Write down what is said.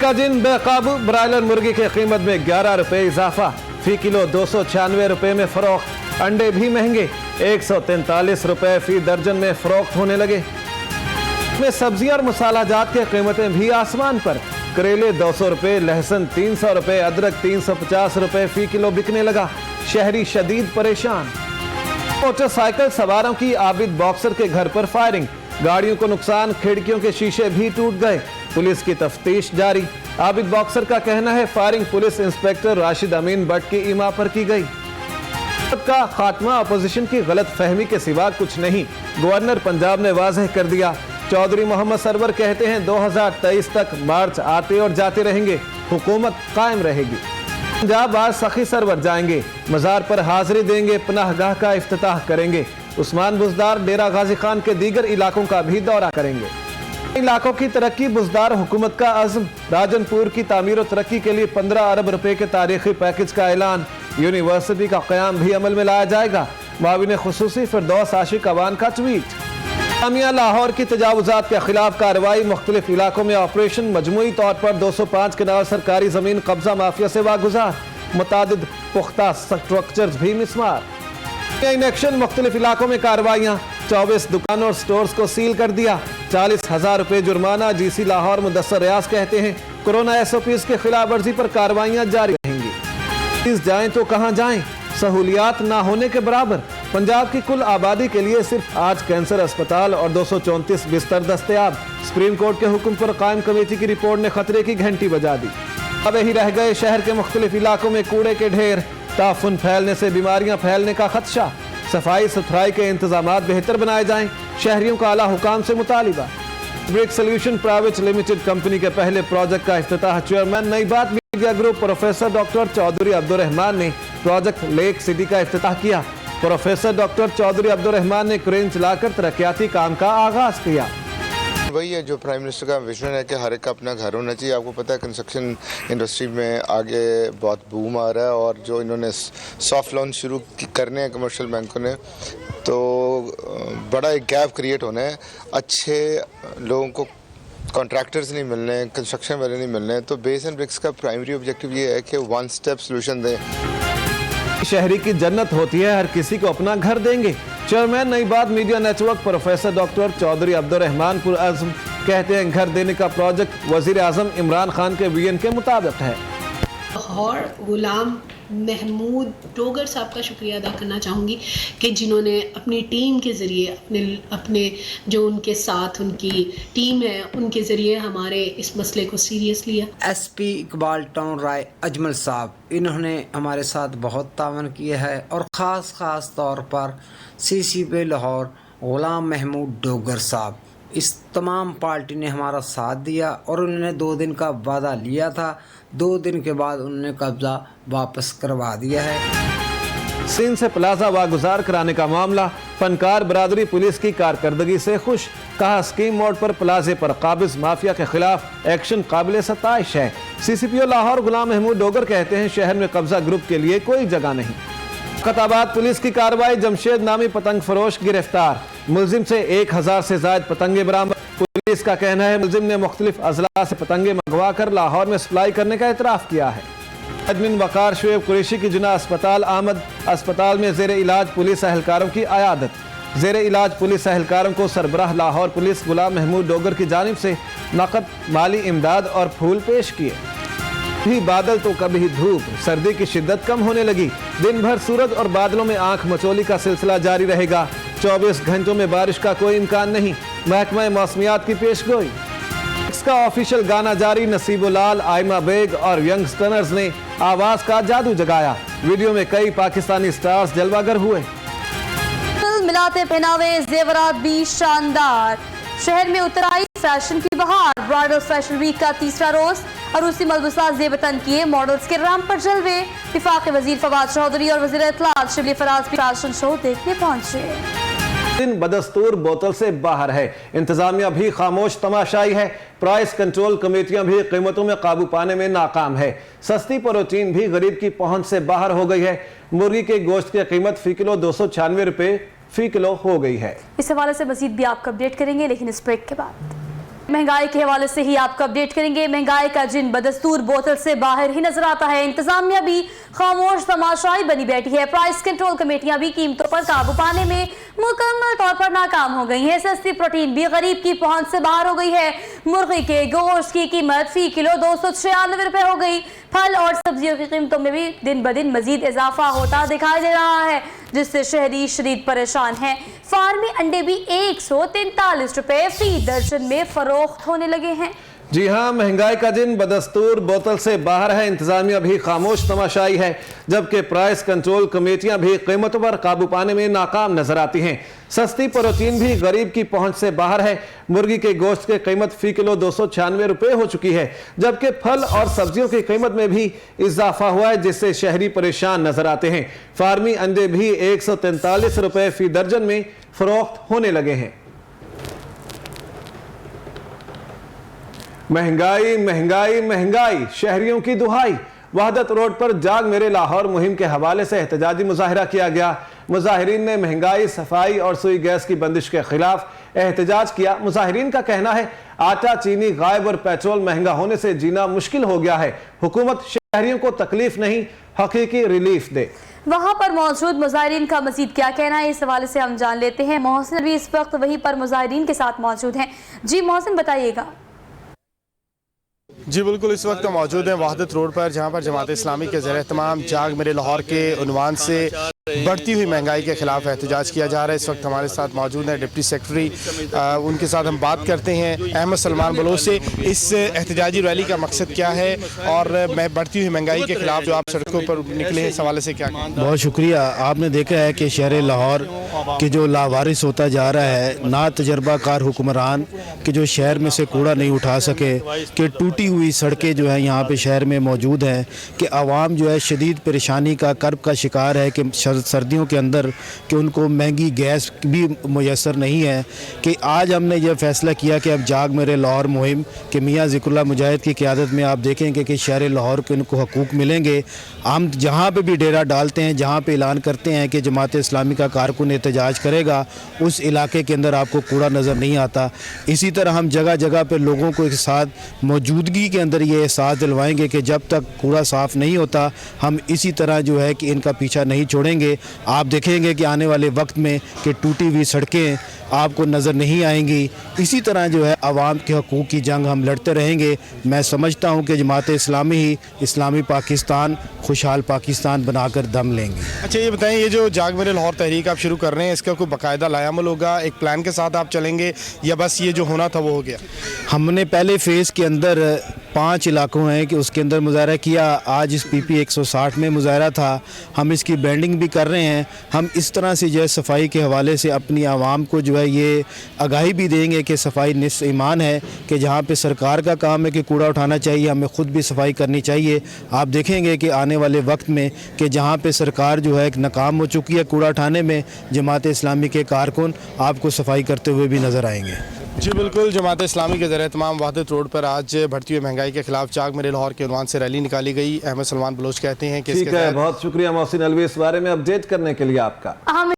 का जिन बेकाबू ब्रायलर मुर्गी की कीमत में 11 रुपए इजाफा, फी किलो 296 रुपए में फरोख्त। अंडे भी महंगे, 143 रुपए फी दर्जन में फरोख्त होने लगे। में सब्जियां और मसाला जात की कीमतें भी आसमान पर। करेले 200 रुपए, लहसुन 300 रुपए, अदरक 350 रुपए फी किलो बिकने लगा। शहरी शदीद परेशान। मोटरसाइकिल सवारों की आबिद बॉक्सर के घर पर फायरिंग, गाड़ियों को नुकसान, खिड़कियों के शीशे भी टूट गए। पुलिस की तफ्तीश जारी। आबिद बॉक्सर का कहना है फायरिंग पुलिस इंस्पेक्टर राशिद अमीन भट्ट की इमा पर की गई। का खात्मा अपोजिशन की गलत फहमी के सिवा कुछ नहीं, गवर्नर पंजाब ने वाजह कर दिया। चौधरी मोहम्मद सरवर कहते हैं 2023 तक मार्च आते और जाते रहेंगे, हुकूमत कायम रहेगी। पंजाब आज सखी सरवर जाएंगे, मजार पर हाजिरी देंगे, पनाहगाह का इफ्तिताह करेंगे। उस्मान बुजदार डेरा गाजी खान के दीगर इलाकों का भी दौरा करेंगे। इलाकों की तरक्की बुजदार हुकूमत का अज़्म, राजनपुर की तामीर और तरक्की के लिए 15 अरब रुपए के तारीखी पैकेज का ऐलान। यूनिवर्सिटी का क़याम भी अमल में लाया जाएगा। माविन खुसूसी फिरदौस आशिक अवान का ट्वीट। जामिया लाहौर की तजावुजात के खिलाफ कार्रवाई, मुख्तलिफ इलाकों में ऑपरेशन, मजमूई तौर पर 205 कनाल सरकारी जमीन कब्जा माफिया से वागुजार, मुतादिद पुख्ता स्ट्रक्चर्स भी मिसमार। इन एक्शन, मुख्तलिफ इलाकों में कार्रवाइयाँ, 24 दुकानों और स्टोर्स को सील कर दिया। 40,000 रुपए जुर्माना। GC लाहौर मुदस्सर रियाज कहते हैं कोरोना SOPs के खिलाफ वर्जी पर कार्रवाइयाँ जारी रहेंगी। जाएं तो कहाँ जाएं, सहूलियात ना होने के बराबर। पंजाब की कुल आबादी के लिए सिर्फ आज कैंसर अस्पताल और 234 बिस्तर दस्तयाब। सुप्रीम कोर्ट के हुक्म पर कायम कमेटी की रिपोर्ट ने खतरे की घंटी बजा दी। अब ही रह गए शहर के मुख्तलिफ इलाकों में कूड़े के ढेर, ताफुन फैलने से बीमारियां फैलने का खदशा। सफाई सुथराई के इंतजामात बेहतर बनाए जाएं, शहरियों का आला हुकाम से मुतालिबा। Brick solution private limited company के पहले प्रोजेक्ट का इफ्तिताह chairman Nai Baat media group professor doctor Chaudhry Abdurrahman ने प्रोजेक्ट लेक सिटी का इफ्तिताह किया। प्रोफेसर डॉक्टर चौधरी अब्दुर्रहमान ने क्रेन चलाकर तरक्याती काम का आगाज किया। वही है जो प्राइम मिनिस्टर का विजन है कि हर एक का अपना घर होना चाहिए। आपको पता है कंस्ट्रक्शन इंडस्ट्री में आगे बहुत बूम आ रहा है और जो इन्होंने सॉफ्ट लोन शुरू करने हैं कमर्शियल बैंकों ने, तो बड़ा एक गैप क्रिएट होना है। अच्छे लोगों को कॉन्ट्रैक्टर्स नहीं मिलने, कंस्ट्रक्शन वाले नहीं मिलने, तो बेस एंड ब्रिक्स का प्राइमरी ऑब्जेक्टिव ये है कि वन स्टेप सोल्यूशन दें। शहरी की जन्नत होती है, हर किसी को अपना घर देंगे। Chairman Nai Baat media network professor doctor Chaudhry Abdurrahman पुरअज़्म कहते हैं घर देने का प्रोजेक्ट वज़ीर आज़म इमरान खान के विजन के मुताबिक है। और गुलाम महमूद डोगर साहब का शुक्रिया अदा करना चाहूँगी कि जिन्होंने अपनी टीम के ज़रिए अपने जो उनके साथ उनकी टीम है उनके ज़रिए हमारे इस मसले को सीरियस लिया। SP इकबाल टाउन राय अजमल साहब, इन्होंने हमारे साथ बहुत तावन किया है और ख़ास तौर पर CCP लाहौर गुलाम महमूद डोगर साहब, इस तमाम पार्टी ने हमारा साथ दिया और उन्होंने 2 दिन का वादा लिया था। 2 दिन के बाद उन्होंने कब्जा वापस करवा दिया है। सिंध से प्लाजा वागुजार कराने का मामला, फनकार बरादरी पुलिस की कारकर्दगी से खुश, कहा स्कीम मोड पर प्लाजे पर काबिज माफिया के खिलाफ एक्शन काबिल सताइश है। CCPO लाहौर गुलाम महमूद डोगर कहते हैं शहर में कब्जा ग्रुप के लिए कोई जगह नहीं। खताबाद पुलिस की कार्रवाई, जमशेद नामी पतंग फरोश गिरफ्तार, मुलजिम से 1000 से ज्यादा पतंगे बरामद। पुलिस का कहना है मुलजिम ने मुख्तलिफ अजला से पतंगे मंगवा कर लाहौर में सप्लाई करने का एतराफ़ किया है। एडमिन वकार शुएब कुरैशी की जुना अस्पताल आमद, अस्पताल में जेर इलाज पुलिस एहलकारों की अयादत। जेर इलाज पुलिस एहलकारों को सरबराह लाहौर पुलिस गुलाम महमूद डोगर की जानिब से नकद माली इमदाद और फूल पेश किए। कभी बादल तो कभी धूप, सर्दी की शिद्दत कम होने लगी। दिन भर सूरज और बादलों में आंख मचोली का सिलसिला जारी रहेगा। 24 घंटों में बारिश का कोई इम्कान नहीं, महकमा मौसमियात की पेशगोई। इसका ऑफिशियल गाना जारी, नसीबुलाल, आयमा बेग और यंगस्टर्स ने आवाज का जादू जगाया। वीडियो में कई पाकिस्तानी स्टार्स जलवागर हुए। मिलाते पहनावे, जेवरात भी शानदार। शहर में उतर आई फैशन की बहार। ब्राइडल फैशन वीक का 3रा रोज, अरूसी मलबूसा जेबतन किए मॉडल्स के राम पर जलवे। विफाकी वजीर फवाद चौधरी और वजीर इत्तलात शिबली फराज भी फैशन शो देखने पहुंचे। दिन बदस्तूर बोतल से बाहर है, इंतजामिया भी खामोश तमाशाई है। प्राइस कंट्रोल कमेटियां भी कीमतों में काबू पाने में नाकाम है। सस्ती प्रोटीन भी गरीब की पहुंच से बाहर हो गई है। मुर्गी के गोश्त की कीमत फी किलो 296 रुपए फी किलो हो गई है। इस हवाले से मजीद भी आपको अपडेट करेंगे, लेकिन इस ब्रेक के बाद। महंगाई के हवाले से ही आपको अपडेट करेंगे। महंगाई का जिन बदस्तूर बोतल से बाहर ही नजर आता है। इंतजामिया भी खामोश तमाशाई बनी बैठी है। प्राइस कंट्रोल कमेटियां भी कीमतों पर काबू पाने में मुकम्मल तौर पर नाकाम हो गई है। सस्ती प्रोटीन भी गरीब की पहुंच से बाहर हो गई है। मुर्गी के गोश्त की कीमत फी किलो 296 रुपए हो गई। फल और सब्जियों की कीमतों में भी दिन ब दिन मजीद इजाफा होता दिखाई दे रहा है, जिससे शहरी शदीद परेशान हैं। फार्मी अंडे भी 143 रुपए फी दर्जन में फरोख्त होने लगे हैं। जी हां, महंगाई का जिन बदस्तूर बोतल से बाहर है। इंतजामिया भी खामोश तमाशाई है, जबकि प्राइस कंट्रोल कमेटियां भी कीमतों पर काबू पाने में नाकाम नजर आती हैं। सस्ती प्रोटीन भी गरीब की पहुंच से बाहर है। मुर्गी के गोश्त की कीमत फी किलो 296 रुपए हो चुकी है, जबकि फल और सब्जियों की कीमत में भी इजाफा हुआ है, जिससे शहरी परेशान नजर आते हैं। फार्मी अंडे भी 143 रुपए फी दर्जन में फरोख्त होने लगे हैं। महंगाई महंगाई महंगाई, शहरियों की दुहाई। वहदत रोड पर जाग मेरे लाहौर मुहिम के हवाले से एहतजाजी मुजाहिरा किया गया। मुजाहिरीन ने महंगाई, सफाई और सुई गैस की बंदिश के खिलाफ एहतजाज किया। मुजाहिरीन का कहना है आटा, चीनी गायब और पेट्रोल महंगा होने से जीना मुश्किल हो गया है। हुकूमत शहरियों को तकलीफ नहीं, हकीकी रिलीफ दे। वहां पर मौजूद मुजाहिरीन का मजीद क्या कहना है, इस हवाले से हम जान लेते हैं। मोहसिन भी इस वक्त वहीं पर मुजाहिरीन के साथ मौजूद हैं। जी मोहसिन, बताइएगा। जी बिल्कुल, इस वक्त मौजूद हैं वहदत रोड पर, जहां पर जमात इस्लामी के ज़रिए तमाम जाग मेरे लाहौर के उन्वान से बढ़ती हुई महंगाई के खिलाफ एहतजाज किया जा रहा है। इस वक्त हमारे साथ मौजूद हैं डिप्टी सेक्रेटरी, उनके साथ हम बात करते हैं अहमद सलमान बलोच से। इस एहतजाजी रैली का मकसद क्या है और मैं बढ़ती हुई महंगाई के खिलाफ जो आप सड़कों पर निकले हैं, इस हवाले से क्या कहें? बहुत शुक्रिया। आपने देखा है कि शहर लाहौर के जो लावारिस होता जा रहा है, ना तजर्बाकार हुक्मरान कि जो शहर में से कूड़ा नहीं उठा सके, कि टूटी हुई सड़कें जो है यहाँ पे शहर में मौजूद हैं, कि आवाम जो है शदीद परेशानी का कर्ब का शिकार है, कि सर्दियों के अंदर कि उनको महंगी गैस भी मुयसर नहीं है। कि आज हमने यह फ़ैसला किया कि अब जाग मेरे लाहौर मुहिम कि मियाँ ज़िक्रुल्लाह मुजाहिद की क़यादत में आप देखेंगे कि शहर लाहौर के उनको हकूक़ मिलेंगे। हम जहाँ पे भी डेरा डालते हैं, जहाँ पे ऐलान करते हैं कि जमात इस्लामी का कारकुन एहतजाज करेगा, उस इलाके के अंदर आपको कूड़ा नज़र नहीं आता। इसी तरह हम जगह जगह पे लोगों को एक साथ मौजूदगी के अंदर ये एहसास दिलवाएंगे कि जब तक कूड़ा साफ़ नहीं होता, हम इसी तरह जो है कि इनका पीछा नहीं छोड़ेंगे। आप देखेंगे कि आने वाले वक्त में कि टूटी हुई सड़कें आपको नज़र नहीं आएंगी। इसी तरह जो है आवाम के हकूक़ की जंग हम लड़ते रहेंगे। मैं समझता हूँ कि जमात इस्लामी ही इस्लामी पाकिस्तान, खुशहाल पाकिस्तान बनाकर दम लेंगे। अच्छा ये बताएं, ये जो जाग मेरे लाहौर तहरीक आप शुरू कर रहे हैं, इसका कोई बाकायदा लायामल होगा, एक प्लान के साथ आप चलेंगे या बस ये जो होना था वो हो गया? हमने पहले फ़ेज़ के अंदर 5 इलाकों हैं कि उसके अंदर मुजाहरा किया। आज इस PP 160 में मुजाहरा था। हम इसकी बैंडिंग भी कर रहे हैं। हम इस तरह से जो है सफाई के हवाले से अपनी आवाम को जो है ये आगाही भी देंगे कि सफाई निस्फ़ ईमान है, कि जहाँ पे सरकार का काम है कि कूड़ा उठाना चाहिए, हमें ख़ुद भी सफाई करनी चाहिए। आप देखेंगे कि आने वाले वक्त में कि जहाँ पे सरकार जो है एक नाकाम हो चुकी है कूड़ा उठाने में, जमात इस्लामी के कारकुन आपको सफाई करते हुए भी नज़र आएंगे। जी बिल्कुल, जमात इस्लामी के ज़रिए तमाम वहदत रोड पर आज बढ़ती हुई महंगाई के खिलाफ जाग मेरे लाहौर के उन्वान से रैली निकाली गई। अहमद सलमान बलोच कहते हैं कि ठीक है, बहुत शुक्रिया मोहसिन अलवी इस बारे में अपडेट करने के लिए आपका।